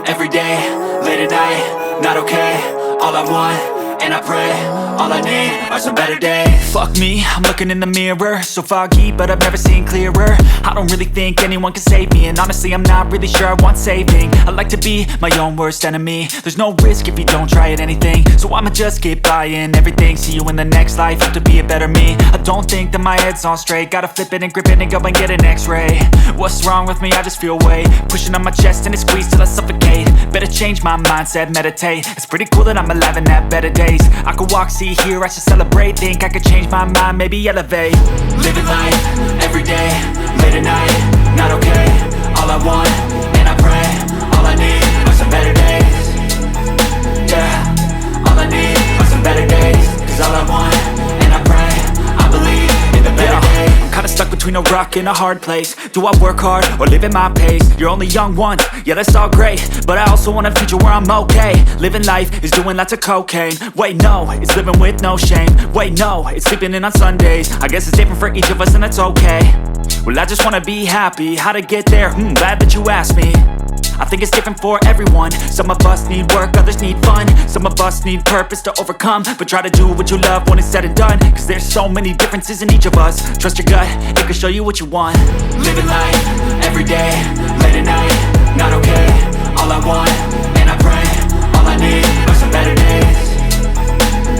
every day, late at night, not okay. All I want, and I pray, all I need are some better days. Fuck me, I'm looking in the mirror, so foggy, but I've never seen clearer. I don't really think anyone can save me, and honestly I'm not really sure I want saving. I like to be my own worst enemy. There's no risk if you don't try at anything, so I'ma just keep buying everything. See you in the next life, have to be a better me. I don't think that my head's on straight, gotta flip it and grip it and go and get an x-ray. What's wrong with me? I just feel weight pushing on my chest and it squeezes till I suffocate. Better change my mindset, meditate. It's pretty cool that I'm alive and have better days. I could walk, see, hear, I should celebrate. Think I could change my mind, maybe elevate. Living life, every day, late at night, not okay. All I want, and I pray, all I need are some better days. Yeah, all I need are some better days. Cause all I want, and I pray, I believe in the better days. I'm kinda stuck between a rock and a hard place. Do I work hard or live at my pace? You're only young once, yeah that's all great, but I also want a future where I'm okay. Living life is doing lots of cocaine. Wait no, it's living with no shame. Wait no, it's sleeping in on Sundays. I guess it's different for each of us and that's okay. Well I just wanna be happy, how to get there? Glad that you asked me. I think it's different for everyone. Some of us need work, others need fun. Some of us need purpose to overcome. But try to do what you love when it's said and done. Cause there's so many differences in each of us. Trust your gut, it can show you what you want. Living life, every day, late at night, not okay. All I want, and I pray, all I need are some better days.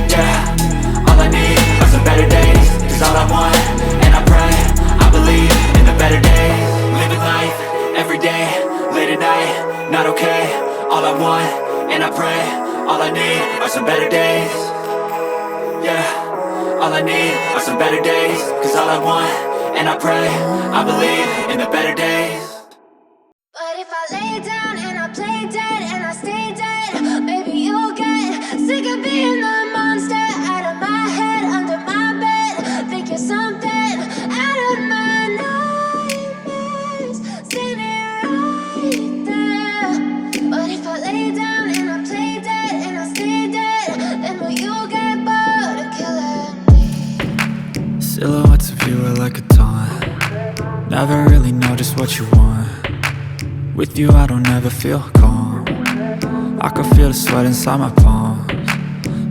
Yeah, all I need are some better days. Cause all I want, and I pray, I believe in the better days. Living life, every day, late at night, not okay. All I want, and I pray, all I need are some better days. Yeah, all I need are some better days. Cause all I want, and I pray, I believe in the better days. But if I lay down and I play dead and I stay dead, maybe you'll get sick of being the monster out of my head, under my bed. Think you're something out of my nightmares, standing right there. But if I lay down and I play dead and I stay dead, then will you get bored of killing me? Silhouettes of you are like a taunt. Never really know just what you want. With you I don't ever feel calm. I can feel the sweat inside my palms.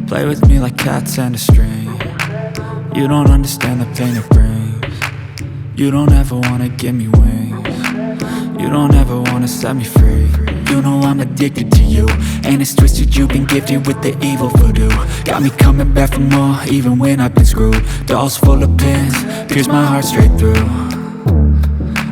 Play with me like cats and a string. You don't understand the pain it brings. You don't ever wanna give me wings. You don't ever wanna set me free. You know I'm addicted to you, and it's twisted, you've been gifted with the evil voodoo. Got me coming back for more, even when I've been screwed. Dolls full of pins, pierce my heart straight through.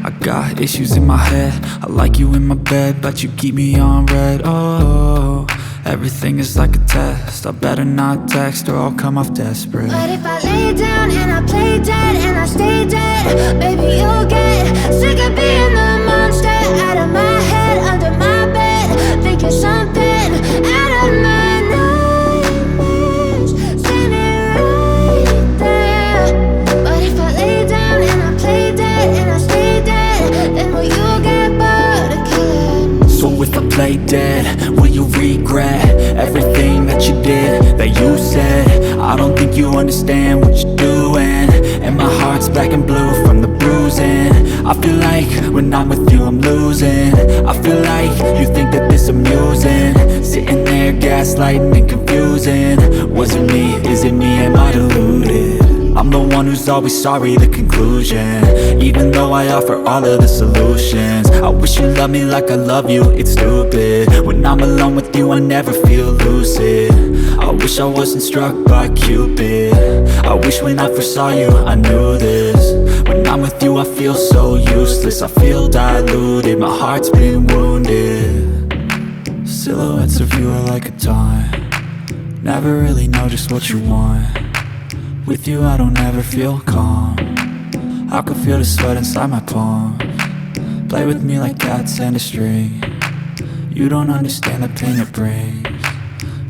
I got issues in my head, I like you in my bed, but you keep me on red. Oh, everything is like a test. I better not text or I'll come off desperate. But if I lay down and I play dead and I stay dead, maybe you'll get sick of being the monster out of my head, under my bed. Think you're something out of my nightmares, standing right there. But if I lay down and I play dead and I stay dead, then will you get bored of killing me? So if I play dead, will you regret everything that you did, that you said? I don't think you understand what you're doing, and my heart's black and blue from the bruising. I feel like when I'm with you I'm losing. I feel like you think that this amusing, sitting there gaslighting and confusing. Was it me? Is it me? Am I deluded? I'm the one who's always sorry, the conclusion, even though I offer all of the solutions. I wish you loved me like I love you, it's stupid. When I'm alone with you I never feel lucid. I wish I wasn't struck by Cupid. I wish when I first saw you I knew this. When I'm with you I feel so useless, I feel diluted, my heart's been wounded. Silhouettes of you are like a taunt. Never really know just what you want. With you I don't ever feel calm. I can feel the sweat inside my palms. Play with me like cats and a string. You don't understand the pain it brings.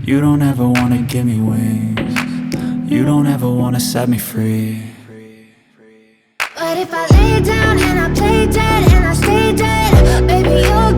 You don't ever wanna give me wings. You don't ever wanna set me free. But if I lay down and I play dead and I stay dead, baby you'll